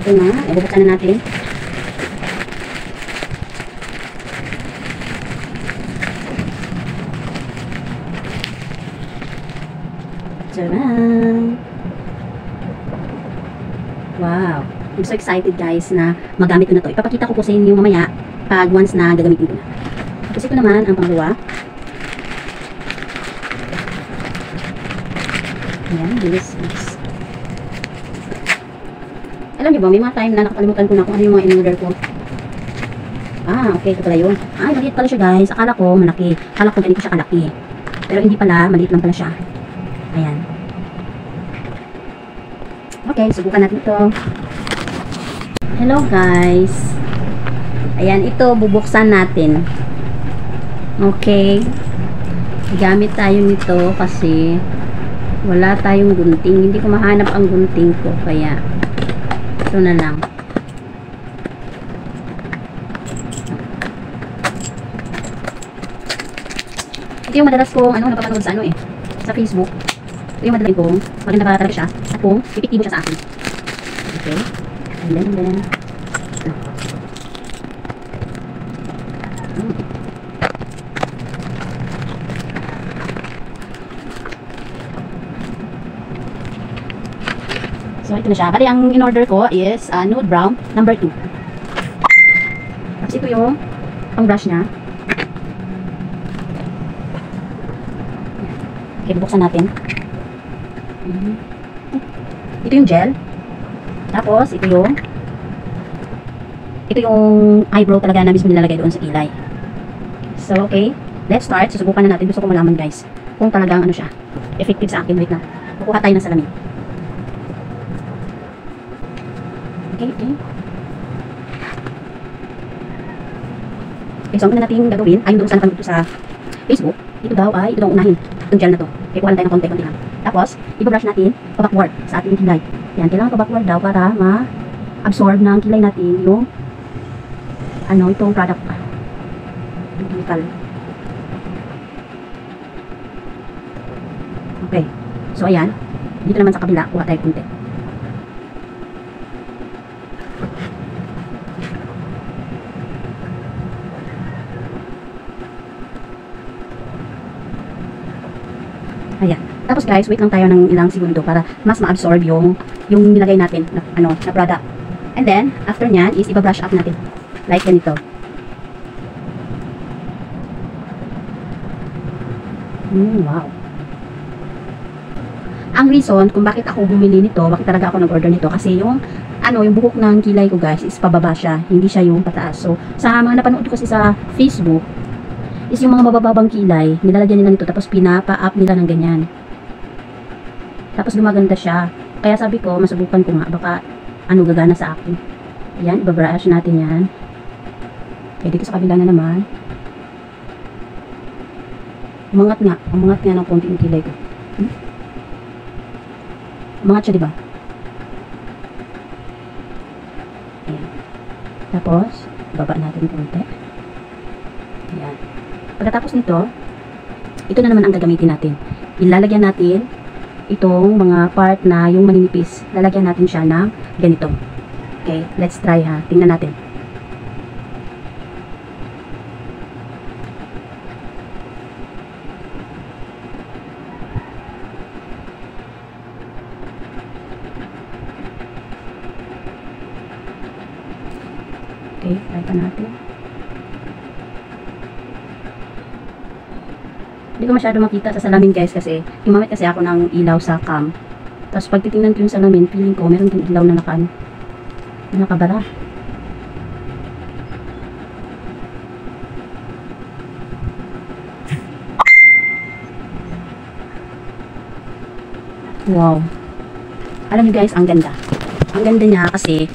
ito na. Ibubuksan na natin. Tcharam! Wow! I'm so excited guys na magamit ko na to. Ipapakita ko po sa inyo mamaya pag once na gagamitin ko na. Tapos ito naman ang pangalawa. Ayan, this is. Alam niyo ba, may mga time na nakakalimutan ko na kung ano yung mga in-order ko. Ah, okay, ito pala yun. Ay, maliit pala siya guys. Akala ko malaki. Akala ko ganito siya kalaki. Pero hindi pala, maliit lang pala siya. Ayan. Okay, subukan natin ito. Hello guys. Ayan, ito bubuksan natin. Okay. Gamit tayo nito kasi wala tayong gunting. Hindi ko mahanap ang gunting ko. Kaya ito na lang. Ito yung madalas kong napapanood sa sa Facebook. Ito yung madalas kong maganda ba talaga siya at kung epektibo siya sa akin. Okay. And then so ito na siya. Bali ang in-order ko is nude brown number 2. Tapos ito yung pang brush niya. Okay, bubuksan natin. Ito yung gel. Tapos, ito yung eyebrow talaga na mismo nilalagay doon sa kilay. So, okay. Let's start. Susubukan na natin. Gusto ko malaman, guys, kung talagang siya. Effective sa akin. Wait na. Kukuha tayo ng salamin. Okay, okay. Okay, so ang una natin gagawin, ayun doon sa napanood ko sa Facebook, ito daw ay, ito daw unahin. Itong gel na to. Okay, kuha lang tayo ng konti-konti lang. Tapos, i-brush natin pa-backward sa ating kilay. Yan, kailangan pa-backward daw para ma-absorb ng kilay natin yung itong product. Yung chemical. Okay. So, ayan. Dito naman sa kabila, kuha tayo konti. Ayan. Tapos guys, wait lang tayo ng ilang segundo para mas ma-absorb yung nilagay natin na product. And then, after nyan is iba-brush up natin. Like ganito. Wow. Ang reason kung bakit ako bumili nito, bakit talaga ako nag-order nito, kasi yung buhok ng kilay ko guys is pababa siya, hindi siya yung pataas. So, sa mga napanood ko kasi sa Facebook, is yung mga mabababang kilay, nilalagyan nila nito, tapos pinapa-up nila ng ganyan. Tapos gumaganda siya. Kaya sabi ko, masubukan ko nga, baka gagana sa akin. Ayan, ibabrush natin yan. Okay, dito sa kabila na naman. Umangat nga ng konti yung kilay ko. Umangat siya, diba? Ayan. Tapos, baba natin konti. Ayan. Pagkatapos nito, ito na naman ang gagamitin natin. Ilalagyan natin itong mga part na yung maninipis. Lalagyan natin siya ng ganito. Okay, let's try ha. Tingnan natin. Okay, try pa natin. Hindi ko masyado makita sa salamin guys kasi gumamit kasi ako ng ilaw sa cam. Tapos pag titingnan ko yung salamin, feeling ko meron din ilaw na nakabara. Wow. Alam niyo guys, ang ganda. Ang ganda niya kasi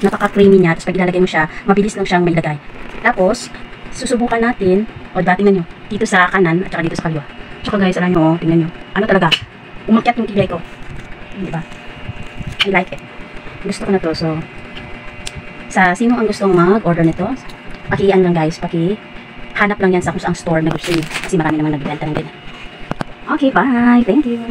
napaka-creamy niya. Tapos pag ilalagay mo siya, mabilis lang siyang mailagay. Tapos, susubukan natin, tingnan nyo, dito sa kanan at saka dito sa kaliwa. Tsaka guys, alam nyo, tingnan nyo. Talaga, umakyat yung kilay ko. Diba? I like it. Gusto ko na to. So, sa sino ang gustong mag-order nito, lang guys, hanap lang yan sa kung saang store na gusto nyo. Kasi marami naman nagbibenta ng ganyan. Okay, bye! Thank you!